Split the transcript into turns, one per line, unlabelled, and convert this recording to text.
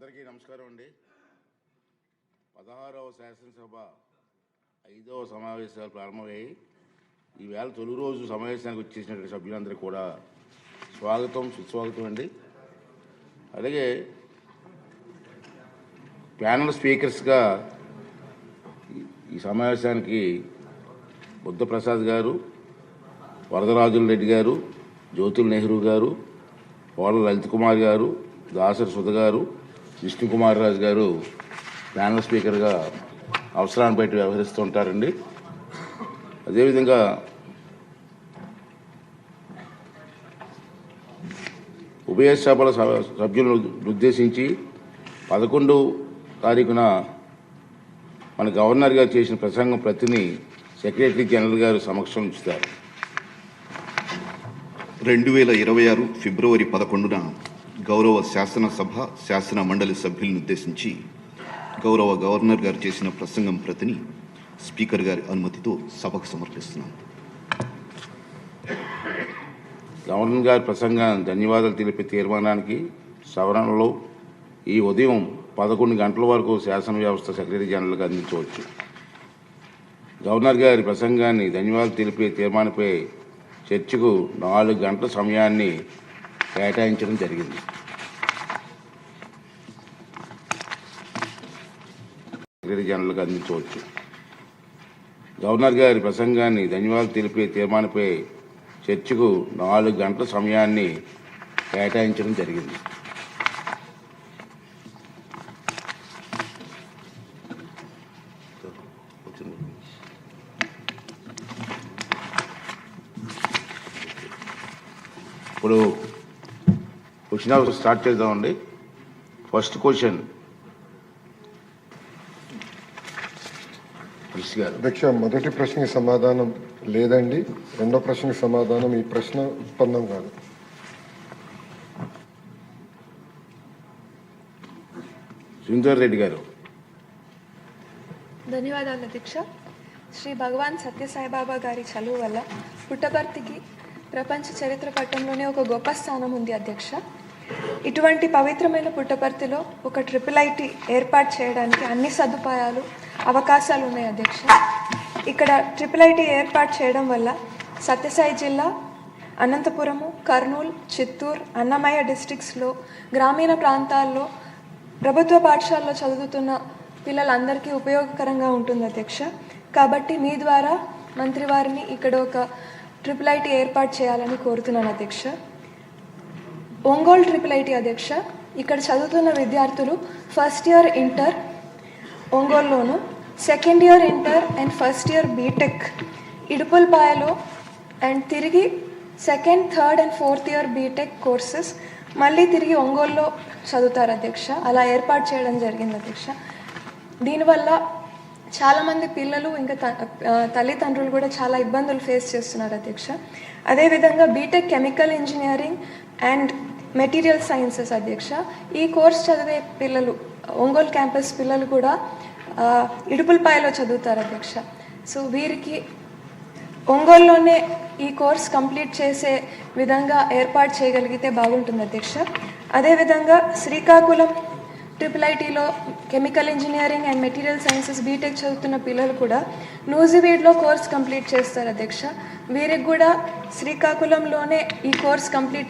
అందరికీ నమస్కారం అండి. 16వ శాసనసభ 5వ సమావేశాలు ప్రారంభమయ్యాయి. ఈవేళ తొలి రోజు సమావేశానికి వచ్చేసినటువంటి సభ్యులందరికీ కూడా స్వాగతం, సుస్వాగతం అండి. అలాగే ప్యానల్ స్పీకర్స్గా ఈ సమావేశానికి బుద్ధప్రసాద్ గారు, వరదరాజుల రెడ్డి గారు, జ్యోతుల నెహ్రూ గారు, పోల లలిత్ కుమార్ గారు, దాసరి సుధ గారు, విష్ణుకుమార్ రాజు గారు ప్యానల్ స్పీకర్గా అవసరాన్ని బట్టి వ్యవహరిస్తూ ఉంటారండి. అదేవిధంగా ఉభయ సభల సభ్యులను ఉద్దేశించి 11వ తారీఖున మన గవర్నర్ గారు చేసిన ప్రసంగం ప్రతిని సెక్రటరీ జనరల్ గారు సమక్షం ఉంచుతారు.
2026 ఫిబ్రవరి 11న గౌరవ శాసనసభ శాసన మండలి సభ్యులను ఉద్దేశించి గౌరవ గవర్నర్ గారు చేసిన ప్రసంగం ప్రతిని స్పీకర్ గారి అనుమతితో సభకు సమర్పిస్తున్నాం.
గవర్నర్ గారి ప్రసంగం ధన్యవాదాలు తెలిపే తీర్మానానికి సవరణలో ఈ ఉదయం 11 గంటల వరకు శాసన వ్యవస్థ సెక్రటరీ జనరల్గా అందించవచ్చు. గవర్నర్ గారి ప్రసంగాన్ని ధన్యవాదాలు తెలిపే తీర్మానంపై చర్చకు 4 గంటల సమయాన్ని కేటాయించడం జరిగింది. సెక్రటరీ జనరల్గా అందించవచ్చు. గవర్నర్ గారి ప్రసంగాన్ని ధన్యవాదాలు తెలిపే తీర్మానంపై చర్చకు 4 గంటల సమయాన్ని కేటాయించడం జరిగింది. ఇప్పుడు క్వశ్చన్ అవర్ స్టార్ట్ చేద్దామండి. ఫస్ట్ క్వశ్చన్
అధ్యక్ష, మొదటి ప్రశ్నకి సమాధానం లేదండి. రెండో ప్రశ్నకి సమాధానం ఈ ప్రశ్న ఉత్పన్నం కాదు.
సుందర్ రెడ్డి గారు.
ధన్యవాదాలు అధ్యక్ష. శ్రీ భగవాన్ సత్యసాయిబాబా గారి చలువు వల్ల పుట్టపర్తికి ప్రపంచ చరిత్ర పట్టంలోనే ఒక గొప్ప స్థానం ఉంది అధ్యక్ష. ఇటువంటి పవిత్రమైన పుట్టపర్తిలో ఒక IIIT ఏర్పాటు చేయడానికి అన్ని సదుపాయాలు, అవకాశాలు ఉన్నాయి అధ్యక్ష. ఇక్కడ IIIT ఏర్పాటు చేయడం వల్ల సత్యసాయి జిల్లా, అనంతపురము, కర్నూలు, చిత్తూరు, అన్నమయ్య డిస్ట్రిక్ట్స్లో గ్రామీణ ప్రాంతాల్లో ప్రభుత్వ పాఠశాలలో చదువుతున్న పిల్లలందరికీ ఉపయోగకరంగా ఉంటుంది అధ్యక్ష. కాబట్టి మీ ద్వారా మంత్రివారిని ఇక్కడ ఒక IIIT ఏర్పాటు చేయాలని కోరుతున్నాను అధ్యక్ష. ఒంగోలు IIIT అధ్యక్ష, ఇక్కడ చదువుతున్న విద్యార్థులు ఫస్ట్ ఇయర్ ఇంటర్ ఒంగోలులోను, second year inter and first year BTech ఇడుపులపాయలో, అండ్ తిరిగి second, third and fourth year BTech courses మళ్ళీ తిరిగి ఒంగోలులో చదువుతారు అధ్యక్ష. అలా ఏర్పాటు చేయడం జరిగింది అధ్యక్ష. దీనివల్ల చాలామంది పిల్లలు ఇంకా తల్లిదండ్రులు కూడా చాలా ఇబ్బందులు ఫేస్ చేస్తున్నారు అధ్యక్ష. అదేవిధంగా BTech chemical engineering and material sciences అధ్యక్ష, ఈ కోర్స్ చదివే పిల్లలు, ఒంగోలు క్యాంపస్ పిల్లలు కూడా ఇడుపులపాయలో చదువుతారు అధ్యక్ష. సో వీరికి ఒంగోలులోనే ఈ కోర్స్ కంప్లీట్ చేసే విధంగా ఏర్పాటు చేయగలిగితే బాగుంటుంది అధ్యక్ష. అదేవిధంగా శ్రీకాకుళం IIITలో chemical engineering and material sciences BTech చదువుతున్న పిల్లలు కూడా నూజివీడ్లో కోర్స్ కంప్లీట్ చేస్తారు అధ్యక్ష. వీరికి కూడా శ్రీకాకుళంలోనే ఈ కోర్స్ కంప్లీట్